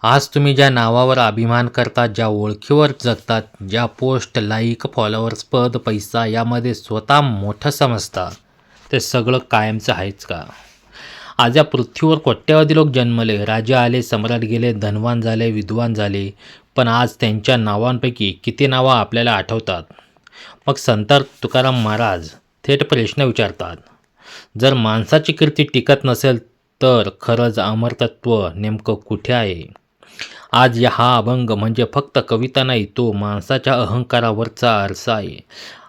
आज तुम्ही ज्या नावावर अभिमान करतात, ज्या ओळखीवर जगतात, ज्या पोस्ट, लाईक, फॉलोअर्स, पद, पैसा यामध्ये स्वतः मोठं समजता, ते सगळं कायमचं आहेच का? आज या पृथ्वीवर कोट्यावधी लोक जन्मले, राजे आले, सम्राट गेले, धनवान झाले, विद्वान झाले, पण आज त्यांच्या नावांपैकी किती नावं आपल्याला आठवतात? मग संत तुकाराम महाराज थेट प्रश्न विचारतात, जर माणसाची कीर्ती टिकत नसेल तर खरंच अमरतत्व नेमकं कुठे आहे? आज हा अभंग म्हणजे फक्त कविता नाही, तो माणसाच्या अहंकारावरचा आरसा आहे.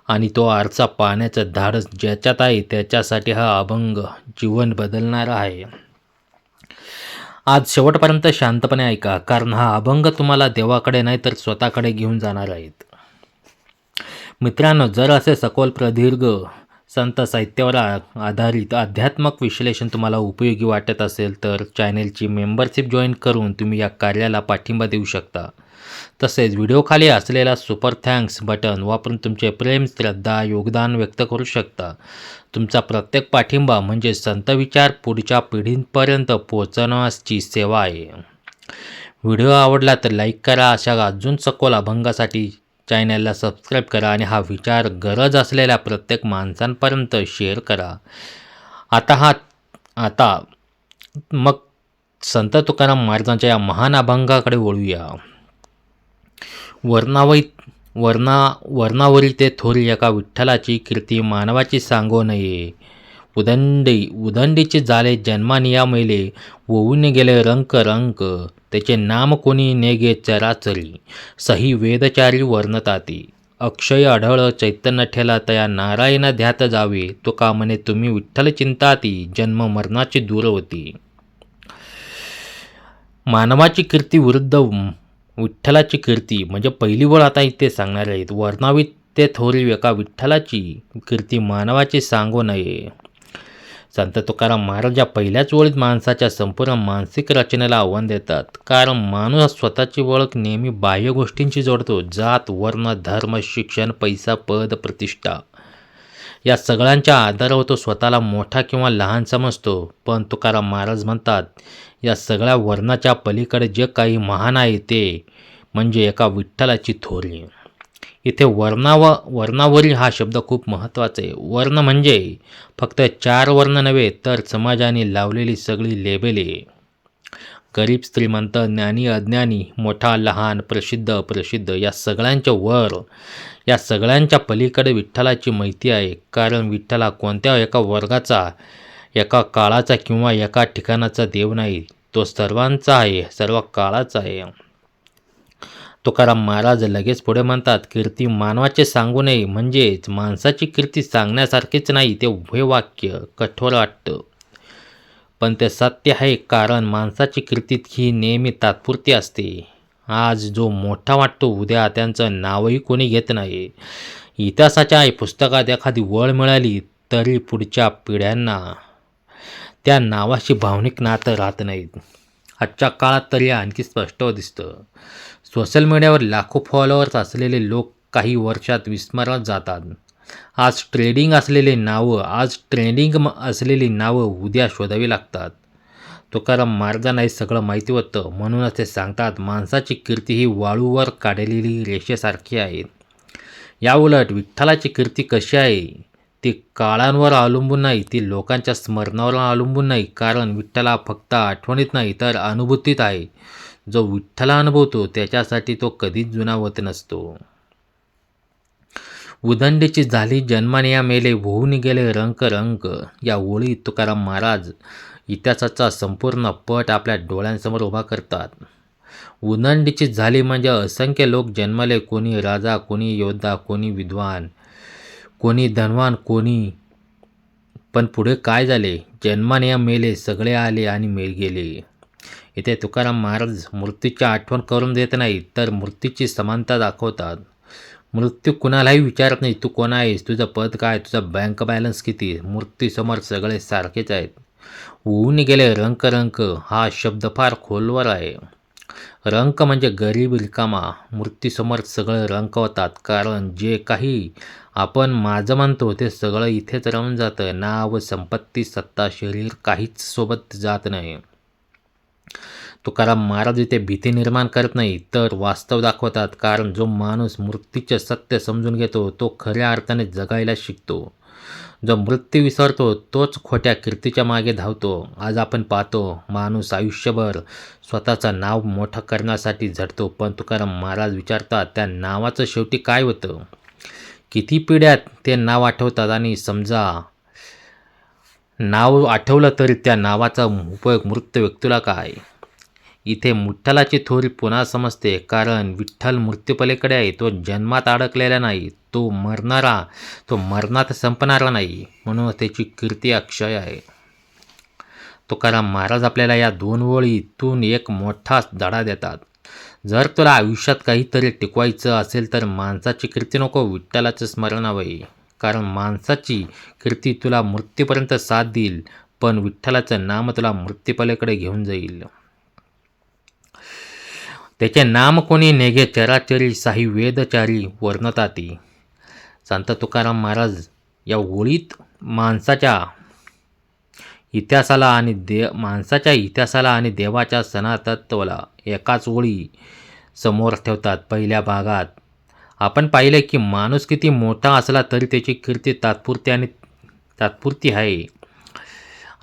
आणि तो आरसा पाहण्याचं धाडस ज्याच्यात आहे त्याच्यासाठी हा अभंग जीवन बदलणारा आहे. आज शेवटपर्यंत शांतपणे ऐका, कारण हा अभंग तुम्हाला देवाकडे नाही तर स्वतःकडे घेऊन जाणार आहेत. मित्रांनो, जर असे सखोल प्रदीर्घ संत साहित्यावर आधारित आध्यात्मक विश्लेषण तुम्हाला उपयोगी वाटत असेल तर चॅनेलची मेंबरशिप जॉईन करून तुम्ही या कार्याला पाठिंबा देऊ शकता. तसेच व्हिडिओखाली असलेला सुपर थँक्स बटन वापरून तुमचे प्रेम, श्रद्धा, योगदान व्यक्त करू शकता. तुमचा प्रत्येक पाठिंबा म्हणजे संत विचार पुढच्या पिढींपर्यंत पोहोचवण्याची सेवा आहे. व्हिडिओ आवडला तर लाईक करा. अशा अजून सखोल अभंगासाठी चॅनलला सबस्क्राईब करा आणि हा विचार गरज असलेल्या प्रत्येक माणसांपर्यंत शेअर करा. आता मग संत तुकाराम महाराजांच्या या महान अभंगाकडे वळूया. वर्णावरी ते थोरी एका विठ्ठलाची कीर्ती मानवाची सांगो नये. उदंडीचे झाले जन्मानिया मेले, होऊन गेले रंक रंक. त्याचे नाम कोणी नेगे चराचरी, सही वेदचारी वर्णताती. अक्षय आढळ चैतन्य ठेला तया नारायण ध्यात जावे. तुका म्हणे तुम्ही विठ्ठल चिंताती, जन्म मरणाची दूर होती. मानवाची कीर्ती विरुद्ध विठ्ठलाची कीर्ती म्हणजे पहिली ओळ आता इथे सांगणार आहेत. वर्णावी ते थोरी एका विठ्ठलाची कीर्ती मानवाची सांगू नये. संत तुकाराम महाराज या पहिल्याच ओळीत माणसाच्या संपूर्ण मानसिक रचनेला आव्हान देतात. कारण माणूस स्वतःची ओळख नेहमी बाह्य गोष्टींची जोडतो. जात, वर्ण, धर्म, शिक्षण, पैसा, पद, प्रतिष्ठा या सगळ्यांच्या आधारावर तो स्वतःला मोठा किंवा लहान समजतो. पण तुकाराम महाराज म्हणतात, या सगळ्या वर्णाच्या पलीकडे जे काही महान आहे ते म्हणजे एका विठ्ठलाची थोरी. इथे वर्णावरील हा शब्द खूप महत्त्वाचा आहे. वर्ण म्हणजे फक्त 4 वर्ण नव्हे तर समाजाने लावलेली सगळी लेबले. गरीब, श्रीमंत, ज्ञानी, अज्ञानी, मोठा, लहान, प्रसिद्ध, अप्रसिद्ध या या सगळ्यांच्या पलीकडे विठ्ठलाची माहिती आहे. कारण विठ्ठल हा कोणत्या एका वर्गाचा, एका काळाचा किंवा एका ठिकाणाचा देव नाही. तो सर्वांचा आहे, सर्व काळाचा आहे. तुकाराम महाराज लगेच पुढे म्हणतात, कीर्ती मानवाचे सांगू नये. म्हणजेच माणसाची कीर्ती सांगण्यासारखीच नाही. ते उभे वाक्य कठोर वाटतं, पण ते सत्य आहे. कारण माणसाची कीर्ती ही नेहमी तात्पुरती असते. आज जो मोठा वाटतो, उद्या त्यांचं नावही कोणी घेत नाही. इतिहासाच्या पुस्तकात एखादी वळ मिळाली तरी पुढच्या पिढ्यांना त्या नावाशी भावनिक नातं राहत नाहीत. आजच्या काळात तर हे आणखी स्पष्ट दिसतं. सोशल मीडियावर लाखो फॉलोअर्स असलेले लोक काही वर्षात विस्मरणात जातात. आज ट्रेंडिंग असलेली नावं उद्या शोधावी लागतात. तुकाराम महाराजांना हे सगळं माहिती होतं. म्हणूनच ते सांगतात, माणसाची कीर्ती ही वाळूवर काढलेली रेषेसारखी आहे. याउलट विठ्ठलाची कीर्ती कशी आहे, ती काळांवर अवलंबून नाही, ती लोकांच्या स्मरणावर अवलंबून नाही. कारण विठ्ठल हा फक्त आठवणीत नाही तर अनुभूतीत आहे. जो विठ्ठल अनुभवतो त्याच्यासाठी तो कधीच जुना होत नसतो. उदंडीची झाली जन्मानिया मेले, होऊन गेले रंक रंक. या ओळी तुकाराम महाराज इतिहासाचा संपूर्ण पट आपल्या डोळ्यांसमोर उभा करतात. उदंडीची झाली म्हणजे असंख्य लोक जन्मले. कोणी राजा, कोणी योद्धा, कोणी विद्वान, कोणी धनवान, पण पुढे काय झाले? जन्मानिया मेले, सगळे आले आणि गेले. इथे तुकाराम महाराज मृत्यूची आठवण करून देत नाही तर मृत्यूची समानता दाखवतात. मृत्यू कुणालाही विचारत नाही, तू कोण आहेस, तुझं पद काय, तुझा बँक बॅलन्स किती. मृत्यूसमोर सगळे सारखेच आहेत. होऊन गेले रंक रंक हा शब्द फार खोलवर आहे. रंक म्हणजे गरीब, रिकामा. मृत्यूसमोर सगळं रंक होतात. कारण जे काही आपण माझं म्हणतो ते सगळं इथेच राहून जातं. नाव, संपत्ती, सत्ता, शरीर काहीच सोबत जात नाही. तुकाराम महाराज इथे भीती निर्माण करत नाही तर वास्तव दाखवतात. कारण जो माणूस मृत्यूचे सत्य समजून घेतो तो खऱ्या अर्थाने जगायला शिकतो. जो मृत्यू विसरतो तोच खोट्या कीर्तीच्या मागे धावतो. आज आपण पाहतो माणूस आयुष्यभर स्वतःचं नाव मोठं करण्यासाठी झटतो, पण तुकाराम महाराज विचारतात त्या नावाचं शेवटी काय होतं. किती पिढ्यात ते नाव आठवतात आणि समजा नाव आठवलं तरी त्या नावाचा उपयोग मृत व्यक्तीला काय. इथे विठ्ठलाची थोरी पुन्हा समजते. कारण विठ्ठल मृत्यूपलीकडे आहे. तो जन्मात अडकलेला नाही, तो मरणात संपणारा नाही, म्हणून त्याची कीर्ती अक्षय आहे. तुकाराम महाराज आपल्याला या 2 ओळीतून एक मोठा धडा देतात. जर तुला आयुष्यात काहीतरी टिकवायचं असेल तर माणसाची कीर्ती नको, विठ्ठलाचं स्मरण हवं. कारण माणसाची कीर्ती तुला मृत्यूपर्यंत साथ देईल, पण विठ्ठलाचं नाम तुला मृत्यूपलीकडे घेऊन जाईल. त्याचे नाम कोणी नेगे चराचरी, साही वेदचारी वर्णताती. संत तुकाराम महाराज या ओळीत माणसाच्या इतिहासाला आणि देवाच्या सनातत्वाला एकाच ओळी समोर ठेवतात. पहिल्या भागात आपण पाहिले की माणूस किती मोठा असला तरी त्याची कीर्ती तात्पुरती आहे.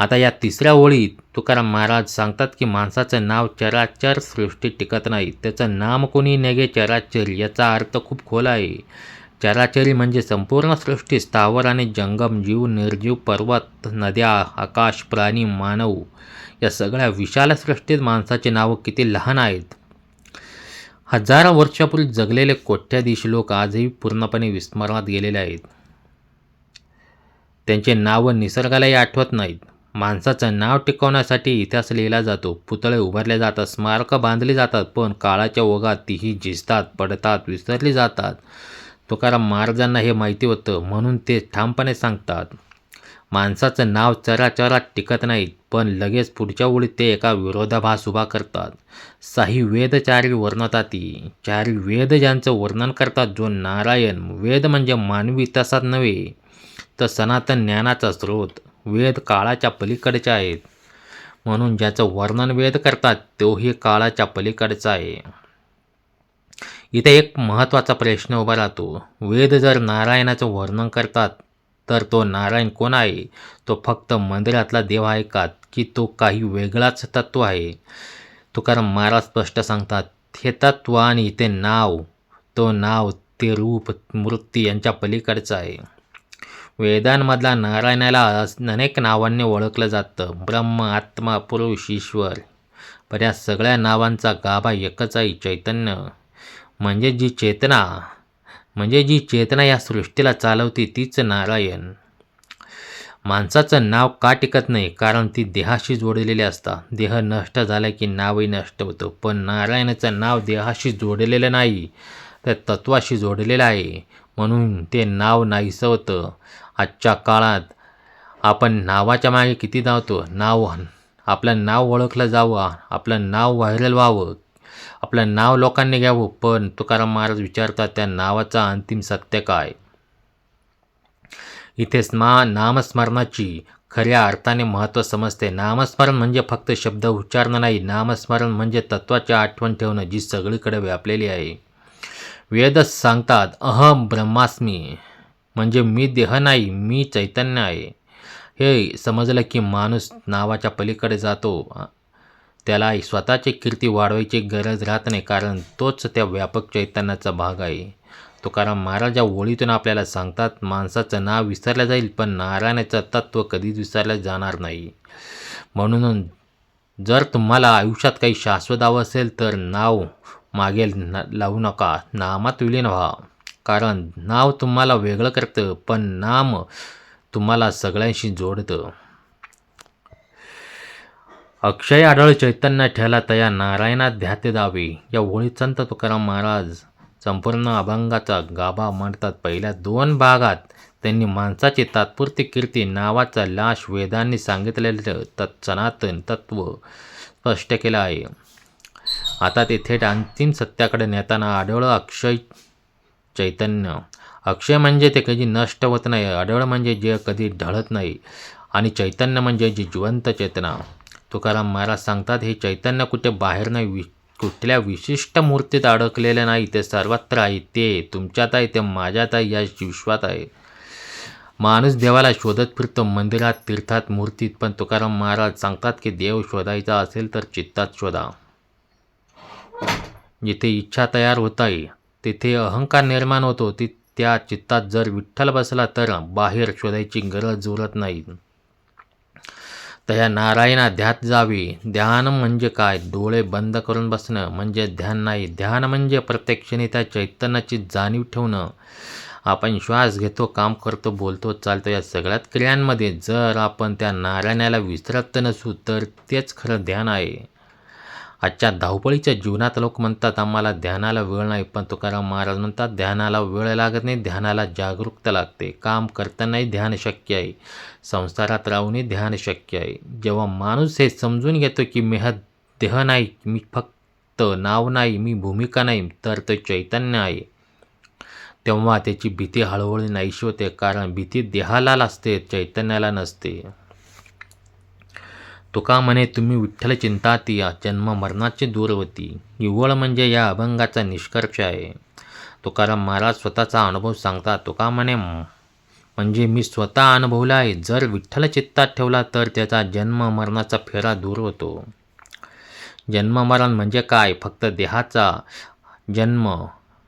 आता या 3ऱ्या ओळीत तुकाराम महाराज सांगतात की माणसाचं नाव चराचर सृष्टीत टिकत नाही, त्याचं नाम कोणी नेगे चराचरी. याचा अर्थ खूप खोल आहे. चराचरी म्हणजे संपूर्ण सृष्टी, स्थावर आणि जंगम, जीव, निर्जीव, पर्वत, नद्या, आकाश, प्राणी, मानव, या सगळ्या विशाल सृष्टीत माणसाचे नाव किती लहान आहेत. हजारो वर्षापूर्वी जगलेले कोट्याधीश लोक आजही पूर्णपणे विस्मरणात गेलेले आहेत. त्यांचे नावं निसर्गालाही आठवत नाहीत. माणसाचं नाव टिकवण्यासाठी इतिहास लिहिला जातो, पुतळे उभारले जातात, स्मारकं बांधली जातात, पण काळाच्या ओघात तीही झिजतात, पडतात, विसरली जातात. तुकाराम महाराजांना हे माहिती होतं, म्हणून ते ठामपणे सांगतात माणसाचं नाव चराचरात टिकत नाहीत, पण लगेच पुढच्या ओळीत ते एका विरोधाभास उभा करतात. साही वेदचारी वर्णताती. 4 वेद ज्यांचं वर्णन करतात, जो नारायण. वेद म्हणजे मानवी इतिहासात नव्हे तर सनातन ज्ञानाचा स्रोत. वेद काळाच्या पलीकडचे आहेत, म्हणून ज्याचं वर्णन वेद करतात तोही काळाच्या पलीकडचा आहे. इथे एक महत्त्वाचा प्रश्न उभा राहतो. वेद जर नारायणाचं वर्णन करतात तर तो नारायण कोण आहे? तो फक्त मंदिरातला देव आहे का, की तो काही वेगळाच तत्व आहे? तुकाराम महाराज स्पष्ट सांगतात, हे तत्व आणि ते नाव, ते रूप, मूर्ती यांच्या पलीकडचं आहे. वेदांमधला नारायणाला अनेक नावांनी ओळखलं जातं. ब्रह्म, आत्मा, पुरुष, ईश्वर. पण या सगळ्या नावांचा गाभा एकच आहे, चैतन्य. म्हणजे जी चेतना या सृष्टीला चालवते तीच नारायण. माणसाचं नाव का टिकत नाही? कारण ती देहाशी जोडलेली असतात. देह नष्ट झाला की नावही नष्ट होतं. पण नारायणाचं नाव देहाशी जोडलेलं नाही, तर तत्वाशी जोडलेलं आहे, म्हणून ते नाव नाहीसं होतं. आजच्या काळात आपण नावाच्या मागे किती धावतो. आपलं नाव ओळखलं जावं, आपलं नाव व्हायरल व्हावं, आपलं नाव लोकांनी घ्यावं. पण तुकाराम महाराज विचारतात त्या नावाचं अंतिम सत्य काय? इथेच नामस्मरणाची खऱ्या अर्थाने महत्त्व समजते. नामस्मरण म्हणजे फक्त शब्द उच्चारणं नाही, नामस्मरण म्हणजे तत्वाची आठवण ठेवणं, जी सगळीकडे व्यापलेली आहे. वेदच सांगतात अहम ब्रह्मास्मी, म्हणजे मी देह नाही, मी चैतन्य आहे. हे समजलं की माणूस नावाच्या पलीकडे जातो. त्याला स्वतःची कीर्ती वाढवायची गरज राहत नाही, कारण तोच त्या व्यापक चैतन्याचा भाग आहे. तुकाराम महाराज या ओळीतून आपल्याला सांगतात माणसाचं नाव विसरलं जाईल, पण नारायणाचं तत्त्व कधीच विसरलं जाणार नाही. म्हणून जर तुम्हाला आयुष्यात काही शाश्वत हवं असेल तर नाव मागे लावू नका, नामात विलीन व्हा. कारण नाव तुम्हाला वेगळं करतं, पण नाम तुम्हाला सगळ्यांशी जोडतं. अक्षय आढळ चैतन्य ठेला तया नारायणात ध्याते दावे. या ओळीत संत तुकाराम महाराज संपूर्ण अभंगाचा गाभा मांडतात. पहिल्या 2 भागात त्यांनी माणसाची तात्पुरती कीर्ती, नावाचा लाश, वेदांनी सांगितलेलं सनातन तत्व स्पष्ट केलं आहे. आता ते थेट अंतिम सत्याकडे नेताना आढळ अक्षय चैतन्य. अक्षय म्हणजे ते कधी नष्ट होत नाही, आढळ म्हणजे जे कधी ढळत नाही, आणि चैतन्य म्हणजे जी जिवंत चेतना. तुकाराम महाराज सांगतात, हे चैतन्य कुठे बाहेर नाही, कुठल्या विशिष्ट मूर्तीत अडकलेले नाही, ते सर्वत्र आहे. ते तुमच्यात आहे, ते माझ्यात आहे, या विश्वात आहे. माणूस देवाला शोधत फिरतो मंदिरात, तीर्थात, मूर्तीत, पण तुकाराम महाराज सांगतात की देव शोधायचा असेल तर चित्तात शोधा. जिथे इच्छा तयार होत आहे तिथे अहंकार निर्माण होतो. त्या चित्तात जर विठ्ठल बसला तर बाहेर शोधायची गरज उरत नाही. त्या नारायणा ध्यात जावे. ध्यान म्हणजे काय? डोळे बंद करून बसणं म्हणजे ध्यान नाही. ध्यान म्हणजे प्रत्येक क्षणी त्या चैतन्याची जाणीव ठेवणं. आपण श्वास घेतो, काम करतो, बोलतो, चालतो, या सगळ्यात क्रियांमध्ये जर आपण त्या नारायणाला विसरत नसू तर तेच खरं ध्यान आहे. आजच्या धावपळीच्या जीवनात लोक म्हणतात आम्हाला ध्यानाला वेळ नाही, पण तुकाराम महाराज म्हणतात ध्यानाला वेळ लागत नाही, ध्यानाला जागरूकता लागते. काम करतानाही ध्यान शक्य आहे, संसारात राहूनही ध्यान शक्य आहे. जेव्हा माणूस हे समजून घेतो की मी हा देह नाही, मी फक्त नाव नाही, मी भूमिका नाही, तर ते चैतन्य आहे, तेव्हा त्याची भीती हळूहळू नाहीशी होते. कारण भीती देहाला असते, चैतन्याला नसते. तुका म्हणे तुम्ही विठ्ठल चिंताती, जन्म मरणाची दूर होती. निव्वळ म्हणजे या अभंगाचा निष्कर्ष आहे. तुकाराम महाराज स्वतःचा अनुभव सांगतात. तुका म्हणे म्हणजे मी स्वतः अनुभवला आहे. जर विठ्ठल चित्तात ठेवला तर त्याचा जन्म मरणाचा फेरा दूर होतो. जन्म मरण म्हणजे काय? फक्त देहाचा जन्म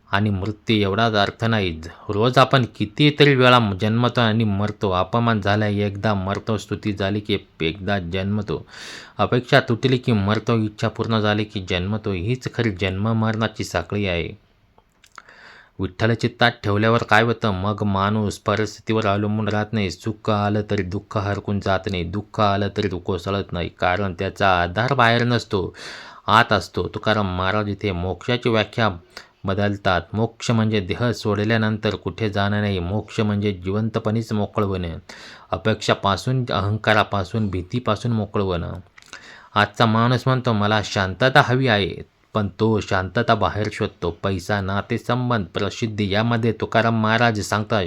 आणि मृत्यू एवढाच अर्थ नाही. रोज आपण कितीतरी वेळा जन्मतो आणि मरतो. अपमान झाला एकदा मरतो, स्तुती झाली की एकदा जन्मतो, अपेक्षा तुटली की मरतो, इच्छा पूर्ण झाली की जन्मतो. हीच खरी जन्म मरणाची साखळी आहे. विठ्ठल चित्तात ठेवल्यावर काय होतं? मग माणूस परिस्थितीवर अवलंबून राहत नाही. सुख आलं तरी दुःख हरकून जात नाही, दुःख आलं तरी कोसळत नाही, कारण त्याचा आधार बाहेर नसतो, आत असतो. तुकाराम महाराज इथे मोक्षाची व्याख्या बदलतात. मोक्ष म्हणजे देह सोडल्यानंतर कुठे जाणं नाही. मोक्ष म्हणजे जिवंतपणीच मोकळं होणं, अपेक्षापासून, अहंकारापासून, भीतीपासून मोकळं होणं. आजचा माणूस म्हणतो मला शांतता हवी आहे, पण तो शांतता बाहेर शोधतो. पैसा, नातेसंबंध, प्रसिद्धी यामध्ये. तुकाराम महाराज सांगतात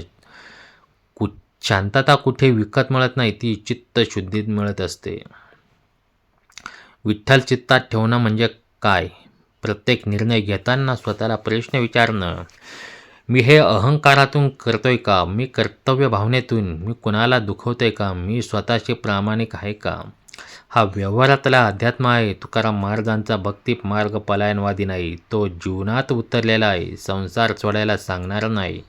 शांतता कुठे विकत मिळत नाही, ती चित्तशुद्धीत मिळत असते. विठ्ठल चित्तात ठेवणं म्हणजे काय? प्रत्येक निर्णय घेताना स्वतःला प्रश्न विचारणं, मी हे अहंकारातून करतोय का? मी कर्तव्य भावनेतून? मी कुणाला दुखवतोय का? मी स्वतःशी प्रामाणिक आहे का? हा व्यवहारातला अध्यात्म आहे. तुकाराम महाराजांचा भक्ती मार्ग पलायनवादी नाही, तो जीवनात उतरलेला आहे. संसार सोडायला सांगणार नाही,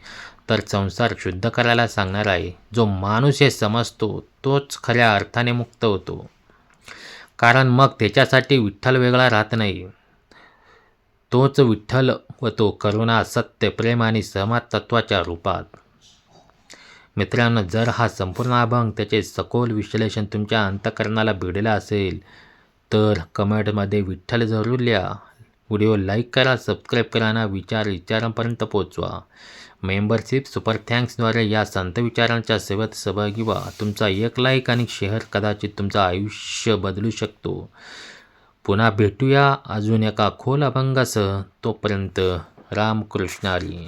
तर संसार शुद्ध करायला सांगणार आहे. जो माणूस हे समजतो तोच खऱ्या अर्थाने मुक्त होतो. कारण मग त्याच्यासाठी विठ्ठल वेगळा राहत नाही, तोच विठ्ठल होतो, करुणा, सत्य, प्रेम आणि समाज तत्वाच्या रूपात. मित्रांनो, जर हा संपूर्ण अभंग, त्याचे सखोल विश्लेषण तुमच्या अंतःकरणाला भिडला असेल तर कमेंटमध्ये विठ्ठल जरूर लिहा. व्हिडिओ लाईक करा, सबस्क्राईब करा आणि विचारांपर्यंत पोचवा. मेंबरशिप, सुपर थँक्सद्वारे या संत विचारांच्या सेवेत सहभागी व्हा. तुमचा एक लाईक आणि शेअर कदाचित तुमचं आयुष्य बदलू शकतो. पुन्हा भेटूया अजून एका खोल अभंगासह. तोपर्यंत रामकृष्ण हरी.